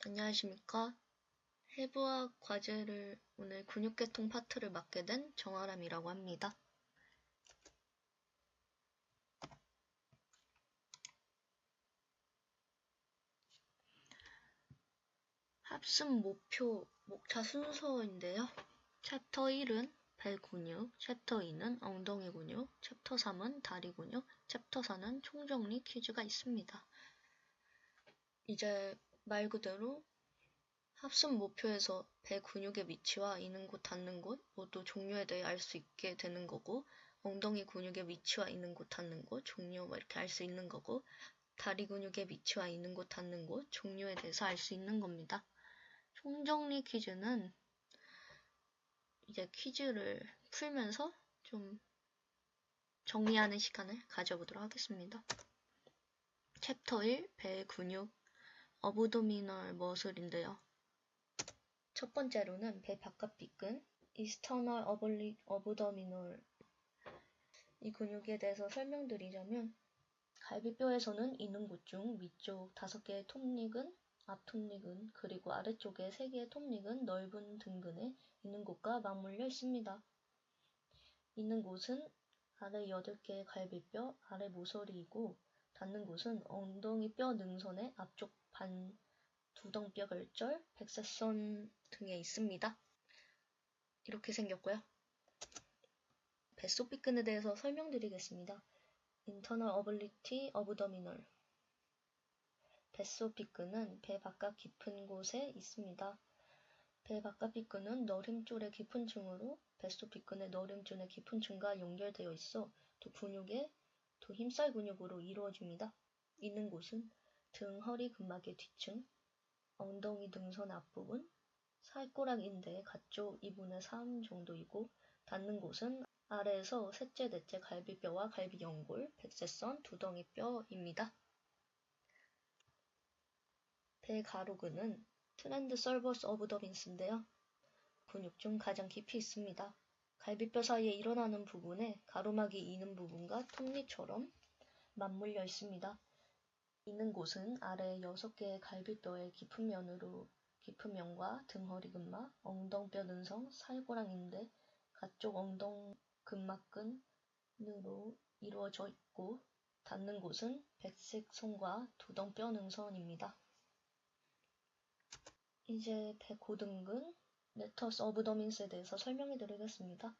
안녕하십니까. 해부학 과제를 오늘 근육계통 파트를 맡게 된 정아람이라고 합니다. 합습 목표, 목차 순서인데요. 챕터 1은 배 근육, 챕터 2는 엉덩이 근육, 챕터 3은 다리 근육, 챕터 4는 총정리 퀴즈가 있습니다. 이제 말 그대로 합습 목표에서 배 근육의 위치와 있는 곳, 닿는 곳 모두 종류에 대해 알 수 있게 되는 거고, 엉덩이 근육의 위치와 있는 곳, 닿는 곳, 종류 이렇게 알 수 있는 거고, 다리 근육의 위치와 있는 곳, 닿는 곳, 종류에 대해서 알 수 있는 겁니다. 총정리 퀴즈는 이제 퀴즈를 풀면서 좀 정리하는 시간을 가져보도록 하겠습니다. 챕터 1, 배 근육, 어브도미널 머슬인데요. 첫 번째로는 배 바깥 빗근, 이스터널 어브도미널, 이 근육에 대해서 설명드리자면, 갈비뼈에서는 있는 곳 중 위쪽 5개의 톱닉은, 앞 톱닉은, 그리고 아래쪽에 3개의 톱닉은 넓은 등근에 있는 곳과 맞물려 있습니다. 있는 곳은 아래 8개의 갈비뼈, 아래 모서리이고, 닿는 곳은 엉덩이 뼈 능선의 앞쪽 반 두덩뼈 결절, 백세선 등에 있습니다. 이렇게 생겼고요. 뱃속 빗근에 대해서 설명드리겠습니다. Internal Oblique Abdominal. 뱃속 빗근은 배 바깥 깊은 곳에 있습니다. 배 바깥 빗근은 너림줄의 깊은 층으로 뱃속 빗근의 너림줄의 깊은 층과 연결되어 있어 두 힘살 근육으로 이루어집니다. 있는 곳은 등, 허리 근막의 뒤층, 엉덩이 등선 앞부분, 살꼬락 인대 가쪽 2분의 3 정도이고, 닿는 곳은 아래에서 셋째, 넷째 갈비뼈와 갈비연골, 백세선, 두덩이뼈입니다. 배 가로근은 트랜스버스 어브더민스인데요. 근육 중 가장 깊이 있습니다. 갈비뼈 사이에 일어나는 부분에 가로막이 이는 부분과 톱니처럼 맞물려 있습니다. 있는 곳은 아래 6개의 갈비뼈의 깊은 면과 등허리 근막, 엉덩뼈 능성, 살고랑 인대, 가쪽 엉덩 근막근으로 이루어져 있고, 닿는 곳은 백색선과 두덩뼈 능선입니다. 이제 배 고등근, 레터스 어브더민스에 대해서 설명해 드리겠습니다.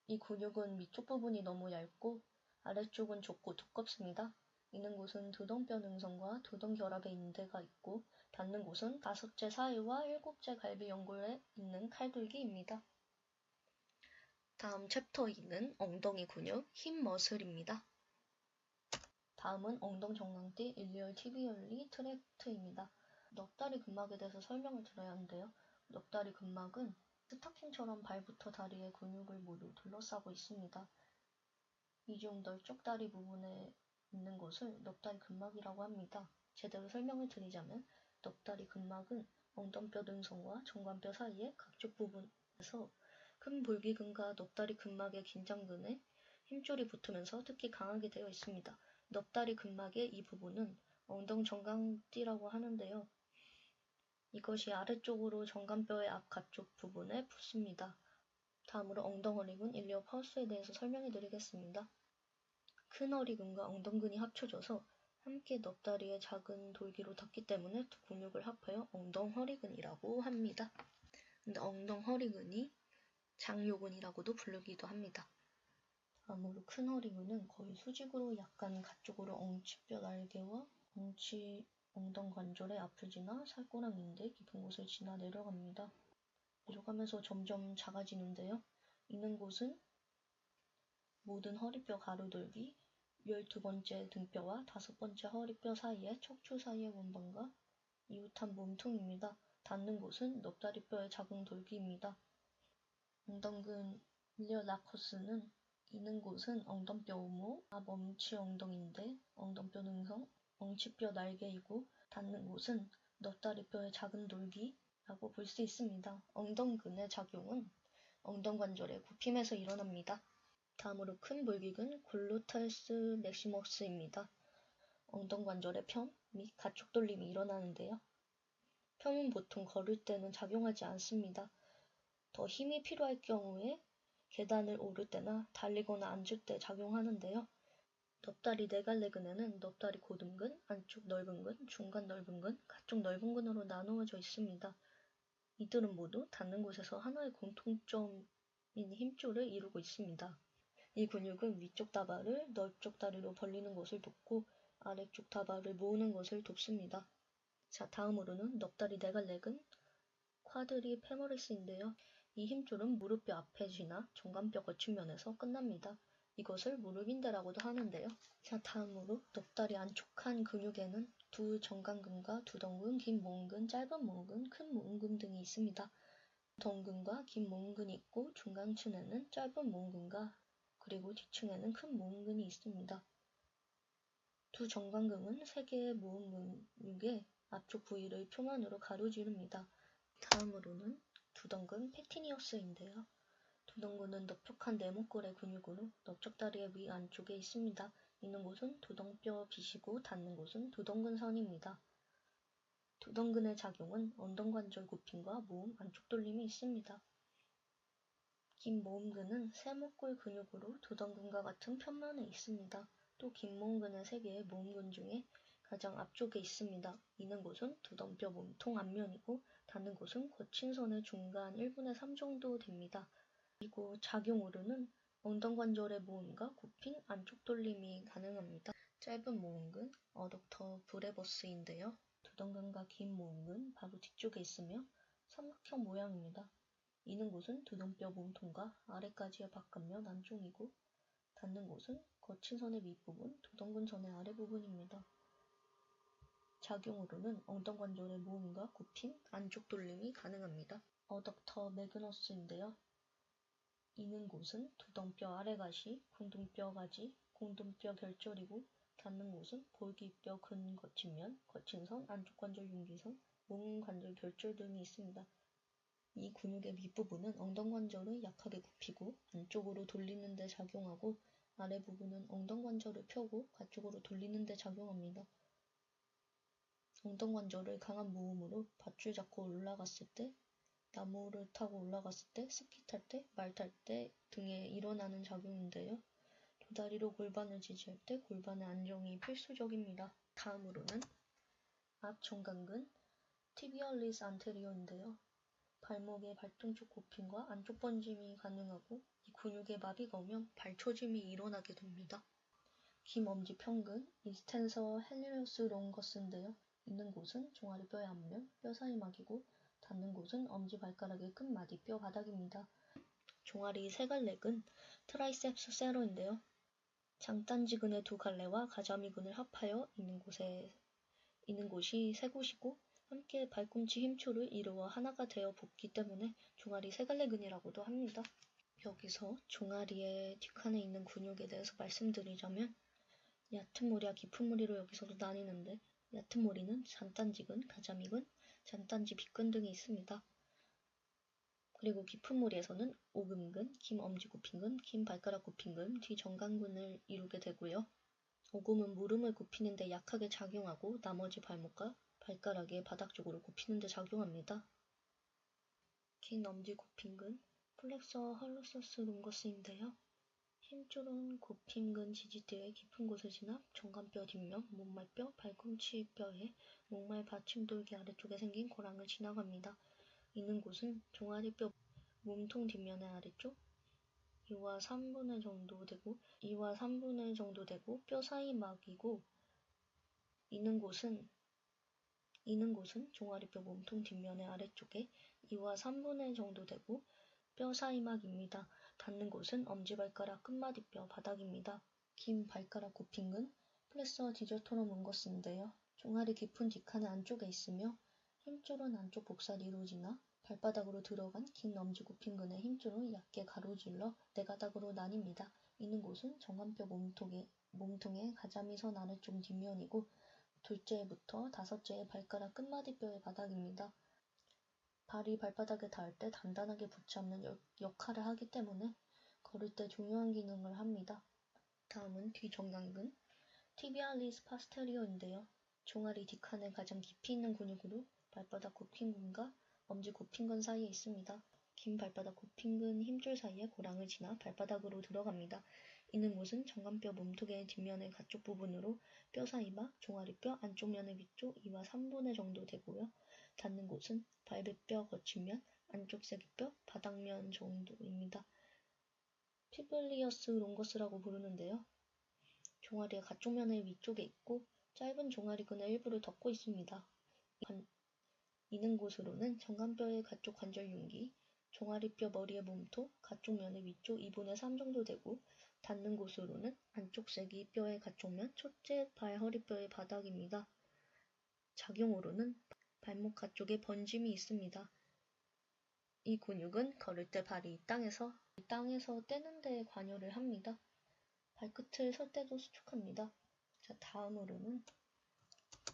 이 근육은 위쪽 부분이 너무 얇고 아래쪽은 좁고 두껍습니다. 있는 곳은 두덩뼈 능선과 두덩 결합의 인대가 있고, 닿는 곳은 5째 사이와 7째 갈비 연골에 있는 칼둘기입니다. 다음 챕터 2는 엉덩이 근육, 힙 머슬입니다. 다음은 엉덩 정강띠 일리얼 티비얼리 트랙트입니다. 넉다리 근막에 대해서 설명을 드려야 하는데요. 넉다리 근막은 스타킹처럼 발부터 다리의 근육을 모두 둘러싸고 있습니다. 이중 널쩍다리 부분에 있는 것을 넉다리 근막이라고 합니다. 제대로 설명을 드리자면, 넉다리 근막은 엉덩뼈 등선과 정관뼈 사이의 각쪽 부분에서 큰 볼기근과 넉다리 근막의 긴장근에 힘줄이 붙으면서 특히 강하게 되어 있습니다. 넉다리 근막의 이 부분은 엉덩 정강띠라고 하는데요. 이것이 아래쪽으로 정관뼈의 앞 가쪽 부분에 붙습니다. 다음으로 엉덩어리근 일리어 파우스에 대해서 설명해 드리겠습니다. 큰 허리근과 엉덩근이 합쳐져서 함께 넉다리의 작은 돌기로 닿기 때문에 두 근육을 합하여 엉덩허리근이라고 합니다. 근데 엉덩허리근이 장요근이라고도 부르기도 합니다. 다음으로 큰 허리근은 거의 수직으로 약간 가쪽으로 엉치뼈 날개와 엉덩관절의 앞을 지나 살꼬랑 인대 깊은 곳을 지나 내려갑니다. 내려가면서 점점 작아지는데요. 있는 곳은 모든 허리뼈 가로돌기, 12번째 등뼈와 5번째 허리뼈 사이의 척추 사이의 원방과 이웃한 몸통입니다. 닿는 곳은 넉다리뼈의 작은 돌기입니다. 엉덩근 일리어라커스는 있는 곳은 엉덩뼈 오모, 앞 엄치 엉덩인대, 엉덩뼈 능성, 엉치뼈 날개이고, 닿는 곳은 넉다리뼈의 작은 돌기라고 볼 수 있습니다. 엉덩근의 작용은 엉덩관절의 굽힘에서 일어납니다. 다음으로 큰 볼기근 글루탈스 맥시머스입니다. 엉덩관절의 편 및 가축 돌림이 일어나는데요. 펴은 보통 걸을 때는 작용하지 않습니다. 더 힘이 필요할 경우에 계단을 오를 때나 달리거나 앉을 때 작용하는데요. 넙다리 네갈래근에는 넙다리 고등근, 안쪽 넓은 근, 중간 넓은 근, 가쪽 넓은 근으로 나누어져 있습니다. 이들은 모두 닿는 곳에서 하나의 공통점인 힘줄을 이루고 있습니다. 이 근육은 위쪽 다발을 넓적 다리로 벌리는 것을 돕고 아래쪽 다발을 모으는 것을 돕습니다. 자, 다음으로는 넙다리 네갈래근, 쿼드리 페모리스인데요. 이 힘줄은 무릎뼈 앞에 지나 정간뼈 거친면에서 끝납니다. 이것을 무릎인대라고도 하는데요. 자, 다음으로 넙다리 안쪽한 근육에는 두 정간근과 두덩근, 긴 모음근, 짧은 모음근, 큰 모음근 등이 있습니다. 덩근과 긴 모음근이 있고 중간층에는 짧은 모음근과 그리고 뒤층에는 큰 모음근이 있습니다. 두 정간근은 세 개의 모음 근육의 앞쪽 부위를 표면으로 가로지릅니다. 다음으로는 두덩근 페티니어스인데요. 두덩근은 넓적한 네모꼴의 근육으로 넓적다리의 위안쪽에 있습니다. 있는 곳은 두덩뼈 빛이고 닿는 곳은 두덩근선입니다. 두덩근의 작용은 엉덩관절 굽힘과 모음 안쪽 돌림이 있습니다. 긴 모음근은 세모꼴 근육으로 두덩근과 같은 편면에 있습니다. 또 긴 모음근의 세 개의 모음근 중에 가장 앞쪽에 있습니다. 있는 곳은 두덩뼈 몸통 앞면이고 닿는 곳은 거친 선의 중간 1분의 3 정도 됩니다. 그리고 작용으로는 엉덩관절의 모음과 굽힘, 안쪽 돌림이 가능합니다. 짧은 모음근, 어덕터 브레버스인데요. 두덩근과 긴 모음근 바로 뒤쪽에 있으며 삼각형 모양입니다. 있는 곳은 두덩뼈 몸통과 아래까지의 바깥면 안쪽이고 닿는 곳은 거친 선의 밑부분, 두덩근 선의 아래부분입니다. 작용으로는 엉덩관절의 모음과 굽힘, 안쪽 돌림이 가능합니다. 어덕터 매그너스인데요. 있는 곳은 두덩뼈 아래가시, 공등뼈 가지, 공등뼈 결절이고 닿는 곳은 볼기뼈 근거친면, 거친선, 안쪽관절 융기선, 모음관절 결절 등이 있습니다. 이 근육의 밑부분은 엉덩관절을 약하게 굽히고 안쪽으로 돌리는 데 작용하고 아래부분은 엉덩관절을 펴고 가쪽으로 돌리는 데 작용합니다. 엉덩관절을 강한 모음으로 밧줄 잡고 올라갔을 때, 나무를 타고 올라갔을 때, 스키 탈 때, 말 탈 때 등에 일어나는 작용인데요. 도다리로 골반을 지지할 때 골반의 안정이 필수적입니다. 다음으로는 앞 정강근 티비얼리스 안테리어인데요. 발목의 발등쪽 굽힘과 안쪽 번짐이 가능하고 이 근육에 마비가 오면 발초짐이 일어나게 됩니다. 긴 엄지 평근 익스텐서 헬리오스 롱거스인데요. 있는 곳은 종아리뼈의 앞면, 뼈 사이막이고 닿는 곳은 엄지발가락의 끝마디뼈 바닥입니다. 종아리 세 갈래근 트라이셉스 세로인데요. 장단지근의 두 갈래와 가자미근을 합하여 있는 곳이 세 곳이고 함께 발꿈치 힘줄을 이루어 하나가 되어 붙기 때문에 종아리 세갈래근이라고도 합니다. 여기서 종아리의 뒷칸에 있는 근육에 대해서 말씀드리자면 얕은 무리와 깊은 무리로 여기서도 나뉘는데 얕은 무리는 잔단지근, 가자미근, 잔단지 빗근 등이 있습니다. 그리고 깊은 무리에서는 오금근, 긴 엄지굽힘근, 긴 발가락 굽힘근, 뒤 정강근을 이루게 되고요. 오금은 무릎을 굽히는 데 약하게 작용하고 나머지 발목과 발가락의 바닥 쪽으로 굽히는 데 작용합니다. 긴 엄지 굽힘근, 플렉서 할로서스 롱거스인데요. 힘줄은 굽힘근 지지대의 깊은 곳을 지나 정간뼈 뒷면, 목말뼈, 발꿈치뼈에 목말 받침돌기 아래쪽에 생긴 고랑을 지나갑니다. 있는 곳은 종아리뼈 몸통 뒷면의 아래쪽 2와 3분의 정도 되고 뼈 사이막이고 있는 곳은 종아리뼈 몸통 뒷면의 아래쪽에 2와 3분의 정도 되고 뼈 사이막입니다. 닿는 곳은 엄지발가락 끝마디뼈 바닥입니다. 긴 발가락 굽힘근 플렉서 디저토럼 웅거스인데요. 종아리 깊은 뒷칸의 안쪽에 있으며 힘줄은 안쪽 복사리로 지나 발바닥으로 들어간 긴 엄지 굽힘근의 힘줄은 얕게 가로질러 네 가닥으로 나뉩니다. 있는 곳은 정간뼈 몸통의 가자미선 아래쪽 뒷면이고 둘째부터 다섯째의 발가락 끝마디뼈의 바닥입니다. 발이 발바닥에 닿을 때 단단하게 붙잡는 역할을 하기 때문에 걸을 때 중요한 기능을 합니다. 다음은 뒤정강근 티비알리스 파스테리어인데요. 종아리 뒷칸에 가장 깊이 있는 근육으로 발바닥 굽힌근과 엄지 굽힌근 사이에 있습니다. 긴 발바닥 굽힌근 힘줄 사이에 고랑을 지나 발바닥으로 들어갑니다. 있는 곳은 정간뼈 몸통의 뒷면의 가쪽 부분으로 뼈 사이와 종아리뼈 안쪽 면의 위쪽 2와 3분의 정도 되고요. 닿는 곳은 발배뼈 거친면, 안쪽 세기뼈, 바닥면 정도입니다. 피블리어스 롱거스라고 부르는데요. 종아리의 가쪽 면의 위쪽에 있고 짧은 종아리근의 일부를 덮고 있습니다. 있는 곳으로는 정간뼈의 가쪽 관절윤기, 종아리뼈 머리의 몸통, 가쪽 면의 위쪽 2분의 3 정도 되고 닿는 곳으로는 안쪽 세기 뼈의 가쪽면, 첫째 발 허리뼈의 바닥입니다. 작용으로는 발목 가쪽에 번짐이 있습니다. 이 근육은 걸을 때 발이 땅에서 떼는 데 관여를 합니다. 발끝을 설 때도 수축합니다. 자, 다음으로는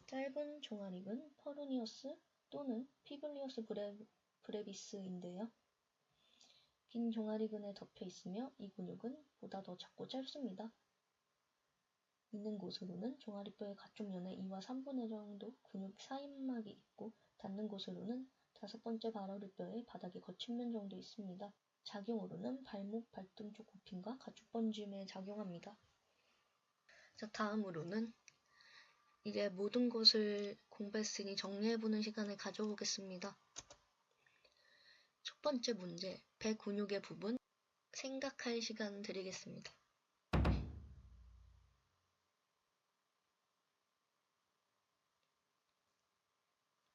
짧은 종아리근 퍼루니어스 또는 피블리어스 브레비스인데요. 긴 종아리근에 덮여 있으며 이 근육은 보다 더 작고 짧습니다. 있는 곳으로는 종아리뼈의 가쪽 면에 2와 3분의 정도 근육 사이막이 있고 닿는 곳으로는 5번째 발허리뼈의 바닥에 거친 면 정도 있습니다. 작용으로는 발목, 발등 쪽 굽힘과 가축 번짐에 작용합니다. 자, 다음으로는 이제 모든 것을 공부했으니 정리해보는 시간을 가져보겠습니다. 첫 번째 문제, 배 근육의 부분 생각할 시간 드리겠습니다.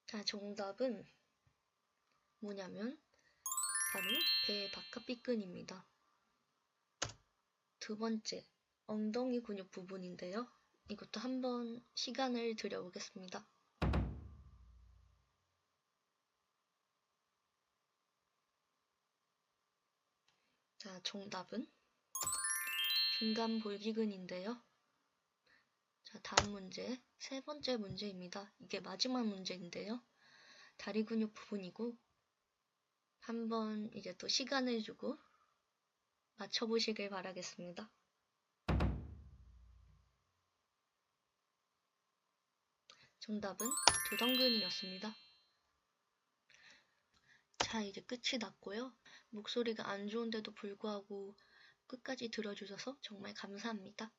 자, 정답은 뭐냐면 바로 배의 바깥비근입니다. 두 번째, 엉덩이 근육 부분인데요. 이것도 한번 시간을 들여보겠습니다. 자, 정답은 중간볼기근인데요. 자, 다음 문제, 세 번째 문제입니다. 이게 마지막 문제인데요. 다리 근육 부분이고 한번 이제 또 시간을 주고 맞춰보시길 바라겠습니다. 정답은 두덩근이었습니다. 자, 이제 끝이 났고요. 목소리가 안 좋은데도 불구하고 끝까지 들어주셔서 정말 감사합니다.